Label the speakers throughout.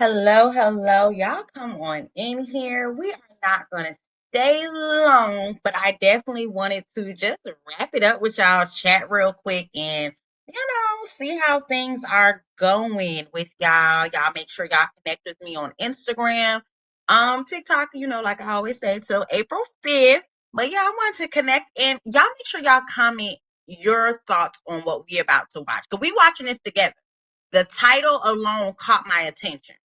Speaker 1: Hello, hello. Y'all come on in here. We are not going to stay long, but I definitely wanted to just wrap it up with y'all, chat real quick, and see how things are going with y'all. Y'all make sure y'all connect with me on Instagram, TikTok, like I always say, till April 5th. But yeah, I want to connect, and y'all make sure y'all comment your thoughts on what we about to watch. Because we watching this together. The title alone caught my attention.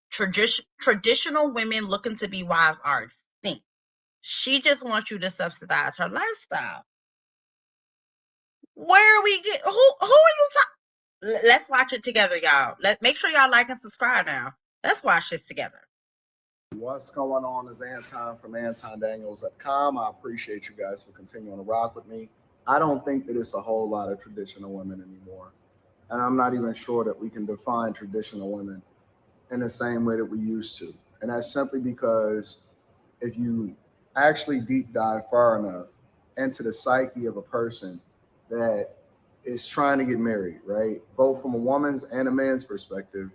Speaker 1: Traditional women looking to be wives are extinct. She just wants you to subsidize her lifestyle. Where are we get who are you talking? Let's watch it together, y'all. Let make sure y'all like and subscribe now. Let's watch this together.
Speaker 2: What's going on is Anton from AntonDaniels.com. I appreciate you guys for continuing to rock with me. I don't think that it's a whole lot of traditional women anymore. And I'm not even sure that we can define traditional women in the same way that we used to. And that's simply because if you actually deep dive far enough into the psyche of a person that is trying to get married, right? Both from a woman's and a man's perspective,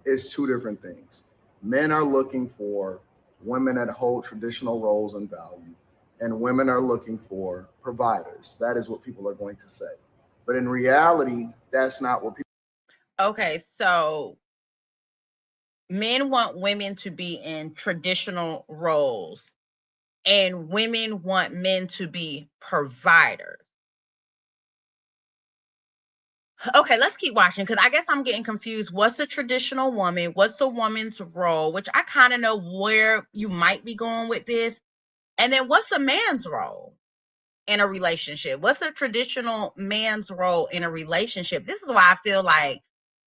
Speaker 2: it's two different things. Men are looking for women that hold traditional roles and value, and women are looking for providers. That is what people are going to say. But in reality, that's not what people.
Speaker 1: Okay, so men want women to be in traditional roles, and women want men to be providers. Okay, let's keep watching because I guess I'm getting confused. What's the traditional woman? What's a woman's role? Which I kind of know where you might be going with this. And then what's a man's role in a relationship? What's a traditional man's role in a relationship? This is why I feel like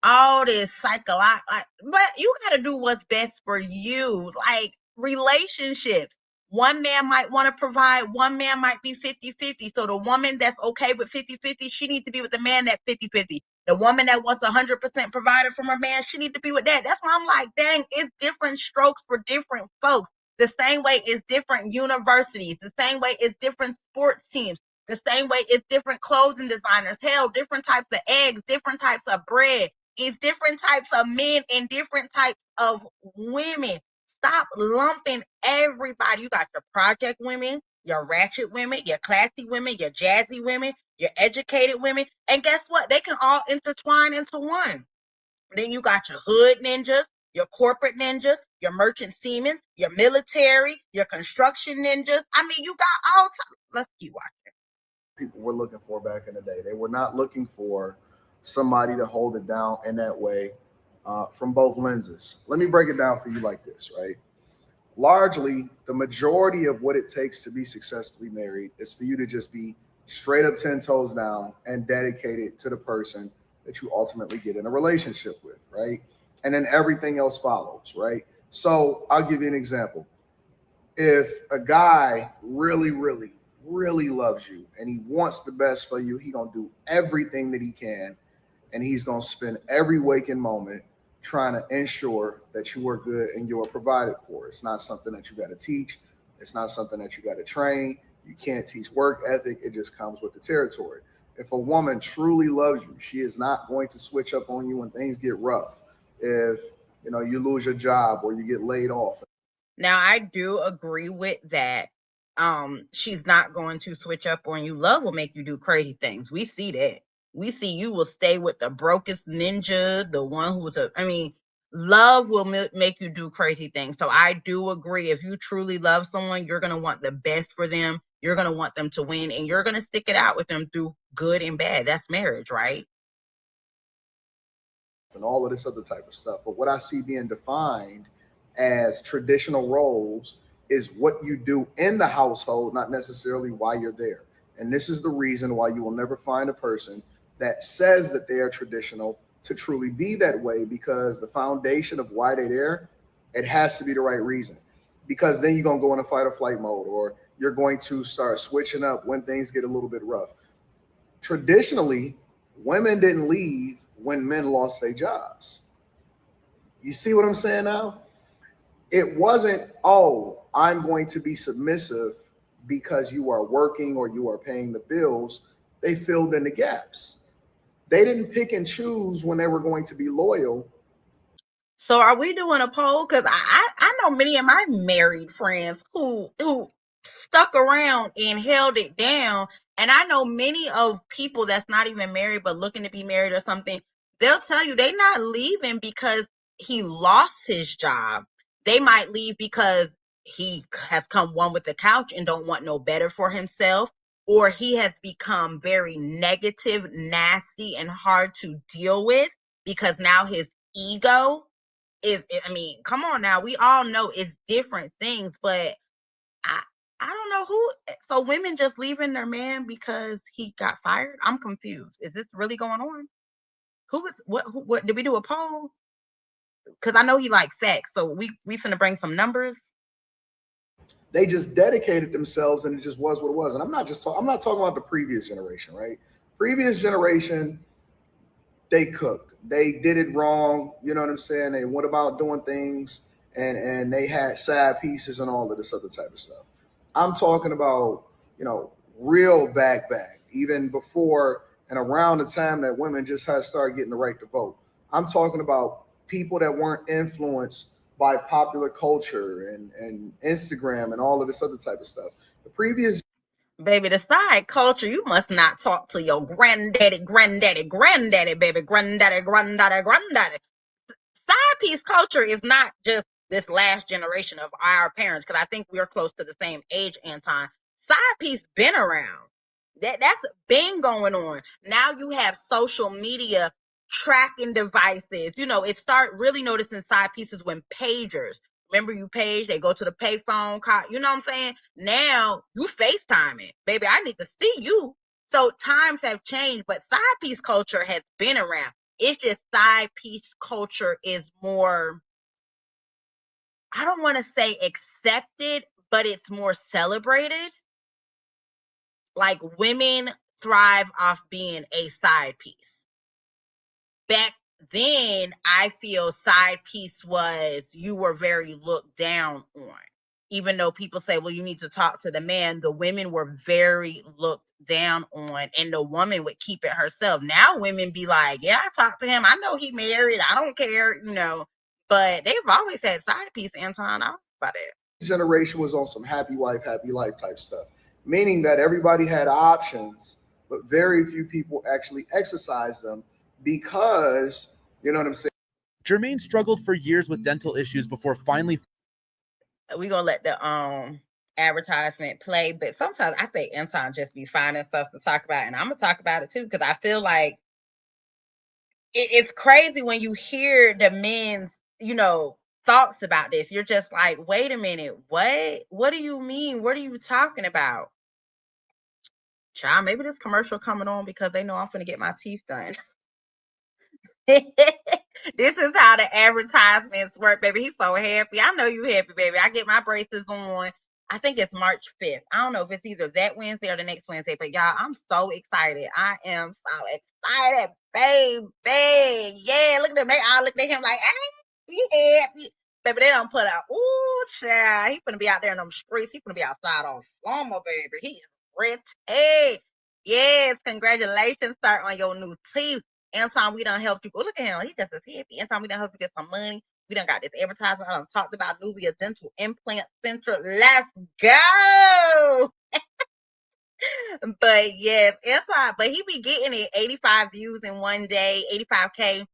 Speaker 1: all this psychological, but you got to do what's best for you. Like relationships. One man might want to provide, one man might be 50-50. So the woman that's okay with 50-50, she needs to be with the man that 50-50. The woman that wants 100% provided from her man, she needs to be with that. That's why I'm like, dang, it's different strokes for different folks. The same way it's different universities, the same way it's different sports teams, the same way it's different clothing designers. Hell, different types of eggs, different types of bread. It's different types of men and different types of women. Stop lumping everybody. You got the project women, your ratchet women, your classy women, your jazzy women, your educated women. And guess what? They can all intertwine into one. Then you got your hood ninjas, your corporate ninjas, your merchant seamen, your military, your construction ninjas. I mean, you got all time. Let's keep watching.
Speaker 2: People were looking for back in the day. They were not looking for somebody to hold it down in that way from both lenses. Let me break it down for you like this, right? Largely, the majority of what it takes to be successfully married is for you to just be straight up 10 toes down and dedicated to the person that you ultimately get in a relationship with, right? And then everything else follows, right? So I'll give you an example. If a guy really loves you and he wants the best for you, he gonna do everything that he can, and he's gonna spend every waking moment trying to ensure that you are good and you are provided for. It's not something that you got to teach. It's not something that you got to train. You can't teach work ethic. It just comes with the territory. If a woman truly loves you, she is not going to switch up on you when things get rough. If you lose your job or you get laid off.
Speaker 1: Now, I do agree with that. She's not going to switch up on you. Love will make you do crazy things. We see that. We see you will stay with the brokest ninja, the one who's love will make you do crazy things. So I do agree. If you truly love someone, you're going to want the best for them. You're going to want them to win, and you're going to stick it out with them through good and bad. That's marriage, right?
Speaker 2: And all of this other type of stuff. But what I see being defined as traditional roles is what you do in the household, not necessarily why you're there. And this is the reason why you will never find a person that says that they are traditional to truly be that way, because the foundation of why they're there, it has to be the right reason. Because then you're going to go in a fight or flight mode, or you're going to start switching up when things get a little bit rough. Traditionally, women didn't leave when men lost their jobs. You see what I'm saying now? It wasn't, oh, I'm going to be submissive because you are working or you are paying the bills. They filled in the gaps. They didn't pick and choose when they were going to be loyal.
Speaker 1: So are we doing a poll? Because I know many of my married friends who stuck around and held it down. And I know many of people that's not even married but looking to be married or something, they'll tell you they're not leaving because he lost his job. They might leave because he has come one with the couch and don't want no better for himself, or he has become very negative, nasty, and hard to deal with because now his ego is, I mean, come on now. We all know it's different things, but I I don't know who. So women just leaving their man because he got fired? I'm confused. Is this really going on? Who is what did we do a poll? Because I know he like facts. So we finna bring some numbers.
Speaker 2: They just dedicated themselves, and it just was what it was. And I'm not talking about the previous generation, right? Previous generation, they cooked. They did it wrong. You know what I'm saying? They went about doing things, and they had side pieces and all of this other type of stuff. I'm talking about, real back, even before and around the time that women just had started getting the right to vote. I'm talking about people that weren't influenced by popular culture and Instagram and all of this other type of stuff. The previous
Speaker 1: Baby, the side culture, you must not talk to your granddaddy, granddaddy, granddaddy, baby, granddaddy, granddaddy, granddaddy. Side piece culture is not just this last generation of our parents, because I think we're close to the same age, Anton. Side piece been around. That's been going on. Now you have social media tracking devices. It start really noticing side pieces when pagers. Remember you page, they go to the payphone, call, you know what I'm saying? Now you FaceTiming. Baby, I need to see you. So times have changed, but side piece culture has been around. It's just side piece culture is more, I don't want to say accepted, but it's more celebrated. Like women thrive off being a side piece. Back then, I feel side piece was you were very looked down on. Even though people say, well, you need to talk to the man, the women were very looked down on, and the woman would keep it herself. Now women be like, yeah, I talked to him. I know he married. I don't care. But they've always had side piece, Anton. I don't know about it.
Speaker 2: generation was on some happy wife, happy life type stuff, meaning that everybody had options, but very few people actually exercised them because, you know what I'm saying?
Speaker 3: Jermaine struggled for years with dental issues before finally
Speaker 1: We're gonna let the advertisement play, but sometimes I think Anton just be finding stuff to talk about, and I'm gonna talk about it too, because I feel like it's crazy when you hear the men's, thoughts about this. You're just like, wait a minute, what do you mean? What are you talking about? Child, maybe this commercial coming on because they know I'm gonna get my teeth done. This is how the advertisements work, baby. He's so happy. I know you happy, baby. I get my braces on. I think it's March 5th. I don't know if it's either that Wednesday or the next Wednesday, but y'all, I'm so excited. I am so excited, baby. Yeah, look at them. They all look at him like, hey, he happy. Baby, they don't put out, ooh, child. He finna be out there in them streets. He finna be outside on summer, baby. He is ready. Yes, congratulations, sir, on your new teeth. Anton, we done helped you. Oh, look at him. He just is happy. Anton, we done helped you get some money. We done got this advertisement. I done talked about Nuvia Dental Implant Center. Let's go. But yes, Anton, but he be getting it 85 views in one day, 85K.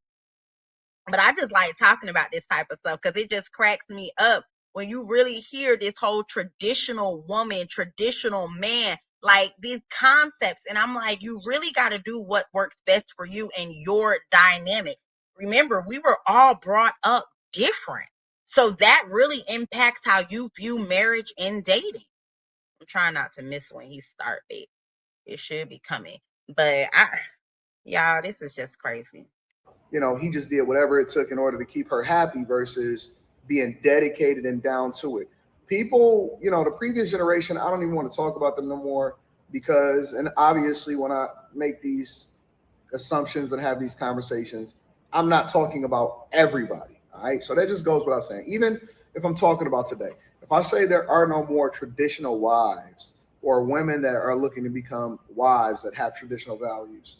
Speaker 1: But I just like talking about this type of stuff because it just cracks me up when you really hear this whole traditional woman, traditional man, like these concepts. And I'm like, you really got to do what works best for you and your dynamic. Remember, we were all brought up different. So that really impacts how you view marriage and dating. I'm trying not to miss when he start it. It should be coming. But y'all, this is just crazy.
Speaker 2: He just did whatever it took in order to keep her happy versus being dedicated and down to it. People, the previous generation, I don't even want to talk about them no more because, and obviously, when I make these assumptions and have these conversations, I'm not talking about everybody. All right. So that just goes without saying. Even if I'm talking about today, if I say there are no more traditional wives or women that are looking to become wives that have traditional values,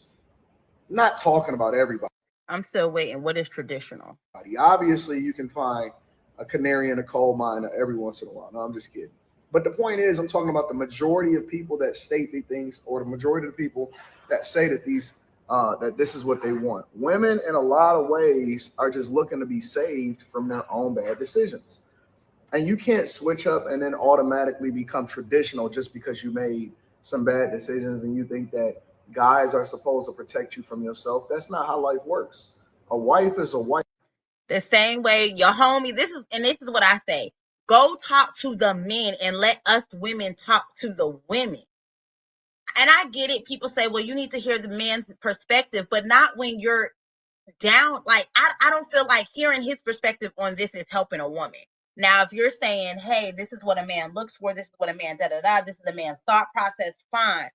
Speaker 2: I'm not talking about everybody.
Speaker 1: I'm still waiting. What is traditional?
Speaker 2: Obviously, you can find a canary in a coal mine every once in a while. No, I'm just kidding. But the point is, I'm talking about the majority of people that state these things, or the majority of the people that say that that this is what they want. Women, in a lot of ways, are just looking to be saved from their own bad decisions. And you can't switch up and then automatically become traditional just because you made some bad decisions and you think that guys are supposed to protect you from yourself. That's not how life works. A wife is a wife.
Speaker 1: The same way your homie, this is what I say. Go talk to the men and let us women talk to the women. And I get it. People say, well, you need to hear the man's perspective, but not when you're down. Like, I don't feel like hearing his perspective on this is helping a woman. Now, if you're saying, hey, this is what a man looks for, this is what a man this is a man's thought process, fine.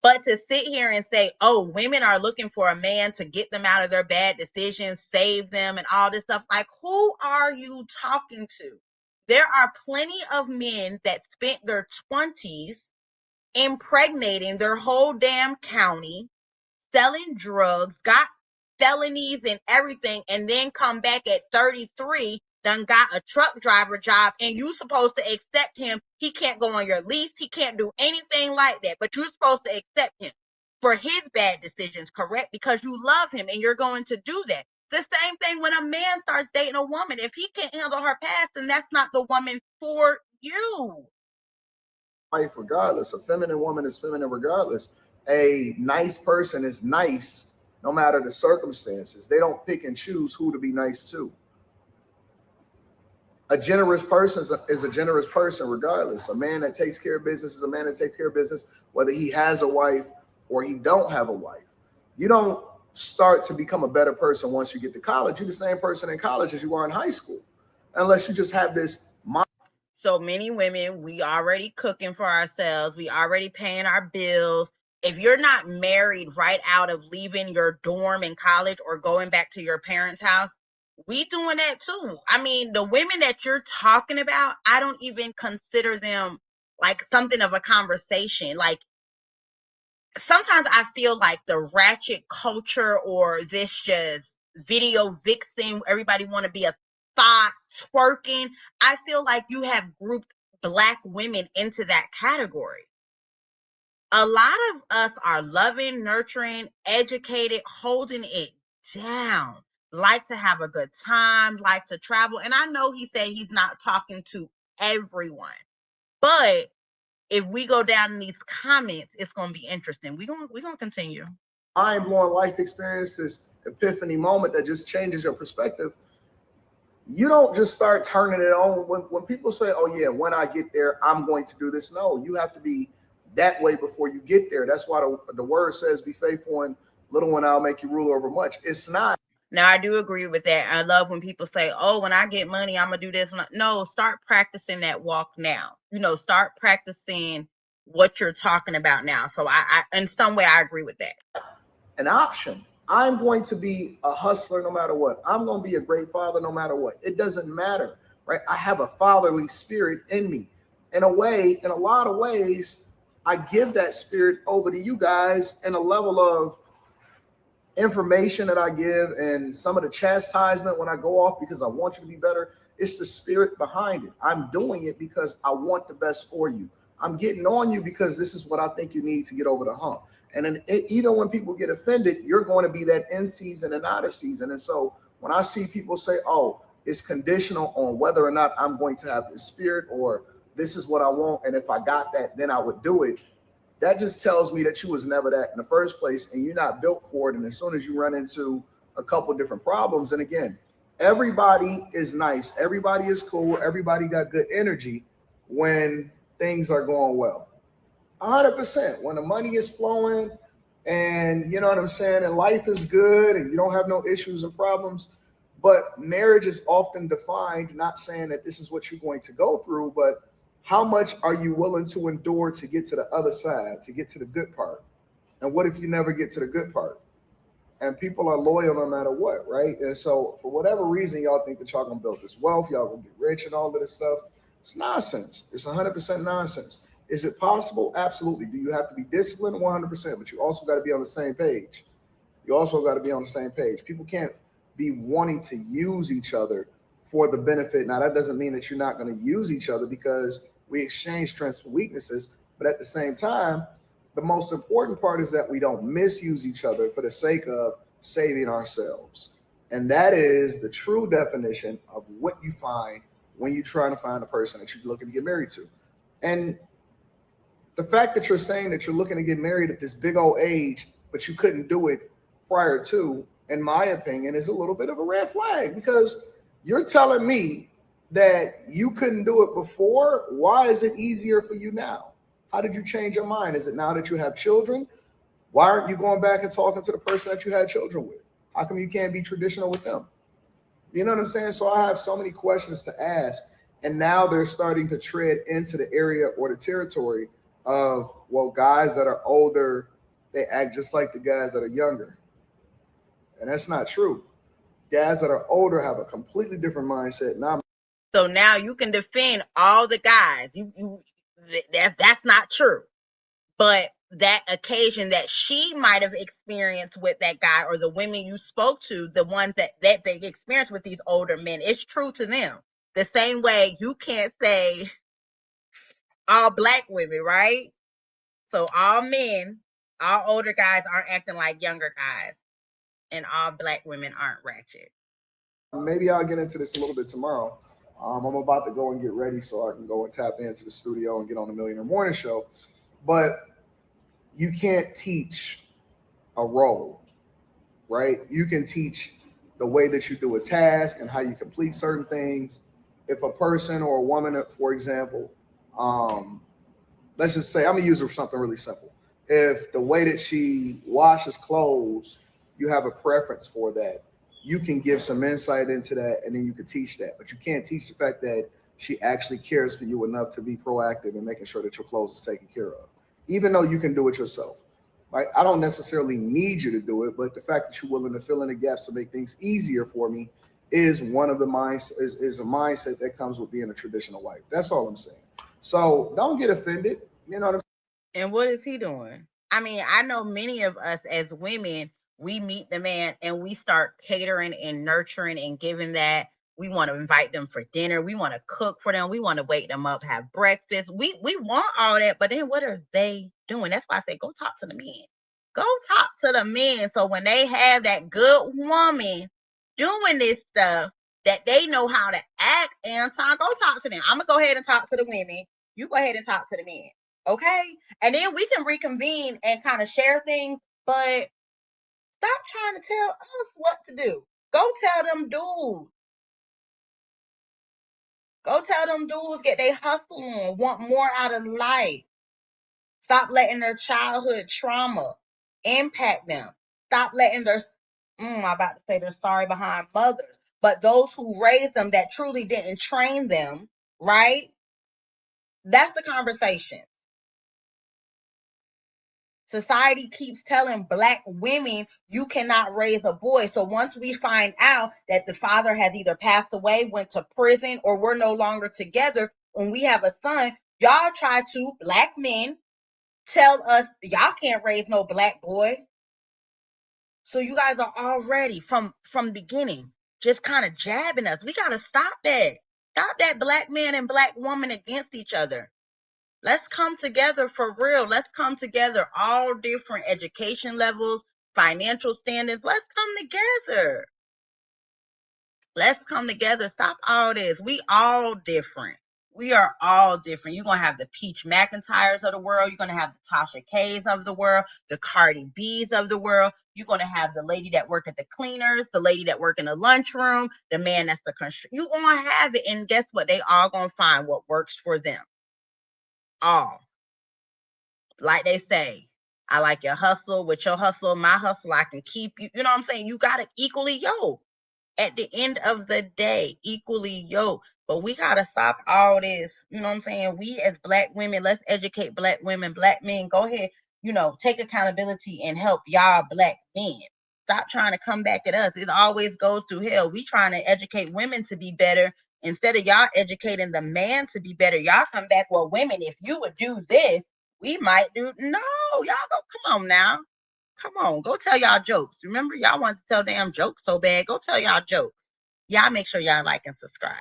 Speaker 1: But to sit here and say, oh, women are looking for a man to get them out of their bad decisions, save them, and all this stuff, like, who are you talking to? There are plenty of men that spent their 20s impregnating their whole damn county, selling drugs, got felonies and everything, and then come back at 33, done got a truck driver job, and you supposed to accept him. He can't go on your lease. He can't do anything like that, but you're supposed to accept him for his bad decisions, correct? Because you love him and you're going to do that. The same thing when a man starts dating a woman. If he can't handle her past, then that's not the woman for you.
Speaker 2: Wife regardless. A feminine woman is feminine regardless. A nice person is nice no matter the circumstances. They don't pick and choose who to be nice to. A generous person is a generous person regardless. A man that takes care of business is a man that takes care of business whether he has a wife or he don't have a wife. You don't start to become a better person once you get to college. You're the same person in college as you are in high school, unless you just have this mind.
Speaker 1: So many women, we already cooking for ourselves. We already paying our bills. If you're not married right out of leaving your dorm in college or going back to your parents' house, we doing that too. I mean, the women that you're talking about, I don't even consider them like something of a conversation. Like, sometimes I feel like the ratchet culture or this just video vixen, everybody want to be a thought twerking. I feel like you have grouped Black women into that category. A lot of us are loving, nurturing, educated, holding it down, like to have a good time, like to travel. And I know he said he's not talking to everyone, but if we go down in these comments, it's gonna be interesting. We're gonna continue.
Speaker 2: Mind-blowing life experience, this epiphany moment that just changes your perspective. You don't just start turning it on when people say, oh yeah, when I get there I'm going to do this. No, you have to be that way before you get there. That's why the word says, be faithful in little, and I'll make you ruler over much. It's not.
Speaker 1: Now, I do agree with that. I love when people say, oh, when I get money, I'm going to do this. No, start practicing that walk now. Start practicing what you're talking about now. So I in some way, I agree with that.
Speaker 2: An option. I'm going to be a hustler no matter what. I'm going to be a great father no matter what. It doesn't matter, right? I have a fatherly spirit in me. In a lot of ways, I give that spirit over to you guys in a level of information that I give and some of the chastisement when I go off because I want you to be better. It's the spirit behind it. I'm doing it because I want the best for you. I'm getting on you because this is what I think you need to get over the hump. And then even when people get offended, you're going to be that in season and out of season. And so when I see people say, oh, it's conditional on whether or not I'm going to have the spirit, or this is what I want, and if I got that, then I would do it. That just tells me that you was never that in the first place, and you're not built for it. And as soon as you run into a couple different problems, and again, everybody is nice, everybody is cool, everybody got good energy when things are going well. 100%. When the money is flowing and you know what I'm saying, and life is good and you don't have no issues and problems. But marriage is often defined, not saying that this is what you're going to go through, but how much are you willing to endure to get to the other side, to get to the good part? And what if you never get to the good part? And people are loyal no matter what, right? And so for whatever reason, y'all think that y'all gonna build this wealth, y'all gonna get rich and all of this stuff. It's nonsense. It's 100% nonsense. Is it possible? Absolutely. Do you have to be disciplined? 100%. But you also got to be on the same page. you also got to be on the same page. People can't be wanting to use each other for the benefit. Now, that doesn't mean that you're not going to use each other, because we exchange strengths for weaknesses. But at the same time, the most important part is that we don't misuse each other for the sake of saving ourselves. And that is the true definition of what you find when you're trying to find a person that you're looking to get married to. And the fact that you're saying that you're looking to get married at this big old age, but you couldn't do it prior to, in my opinion, is a little bit of a red flag, because you're telling me that you couldn't do it before. Why is it easier for you now? How did you change your mind? Is it now that you have children? Why aren't you going back and talking to the person that you had children with? How come you can't be traditional with them? You know what I'm saying? So I have so many questions to ask. And now they're starting to tread into the area or the territory of, well, guys that are older, they act just like the guys that are younger. And that's not true. Guys that are older have a completely different mindset.
Speaker 1: So now you can defend all the guys. That's not true. But that occasion that she might have experienced with that guy, or the women you spoke to, the ones that they experienced with these older men, it's true to them. The same way you can't say all black women, right? So all men, all older guys aren't acting like younger guys, and all black women aren't ratchet.
Speaker 2: Maybe I'll get into this a little bit tomorrow. I'm about to go and get ready so I can go and tap into the studio and get on the Millionaire Morning Show. But you can't teach a role, right? You can teach the way that you do a task and how you complete certain things. If a person or a woman, for example, let's just say, I'm gonna use something really simple. If the way that she washes clothes, you have a preference for that, you can give some insight into that, and then you can teach that. But you can't teach the fact that she actually cares for you enough to be proactive in making sure that your clothes are taken care of, even though you can do it yourself. Right? I don't necessarily need you to do it, but the fact that you're willing to fill in the gaps to make things easier for me is one of the is a mindset that comes with being a traditional wife. That's all I'm saying. So don't get offended. You know what I'm saying?
Speaker 1: And what is he doing? I mean, I know many of us as women, we meet the man and we start catering and nurturing and giving that. We want to invite them for dinner. We want to cook for them. We want to wake them up, have breakfast. We want all that, but then what are they doing? That's why I say go talk to the men. Go talk to the men. So when they have that good woman doing this stuff, that they know how to act, Anton, go talk to them. I'm going to go ahead and talk to the women. You go ahead and talk to the men. Okay? And then we can reconvene and kind of share things, but stop trying to tell us what to do. Go tell them dudes. Go tell them dudes get their hustle on, want more out of life. Stop letting their childhood trauma impact them. Stop letting their, I'm about to say they're sorry behind mothers, but those who raised them that truly didn't train them, right? That's the conversation. Society keeps telling black women you cannot raise a boy. So once we find out that the father has either passed away, went to prison, or we're no longer together, when we have a son, y'all try to, black men, tell us y'all can't raise no black boy. So you guys are already from the beginning just kind of jabbing us. We got to stop that. Stop that black man and black woman against each other. Let's come together for real. Let's come together, all different education levels, financial standards. Let's come together. Let's come together. Stop all this. We all different. We are all different. You're going to have the Peach McIntyres of the world. You're going to have the Tasha K's of the world, the Cardi B's of the world. You're going to have the lady that work at the cleaners, the lady that work in the lunchroom, the man that's the construction. You're going to have it. And guess what? They all going to find what works for them. All. Like they say, I like your hustle. With your hustle, my hustle, I can keep you. You know what I'm saying? You got to equally yoke. At the end of the day, equally yoke. But we got to stop all this. You know what I'm saying? We as black women, let's educate black women, black men. Go ahead, take accountability and help y'all black men. Stop trying to come back at us. It always goes through hell. We trying to educate women to be better. Instead of y'all educating the man to be better, y'all come back, well, women, if you would do this, we might do. No, y'all go, come on now. Come on, go tell y'all jokes. Remember, y'all want to tell damn jokes so bad. Go tell y'all jokes. Y'all make sure y'all like and subscribe.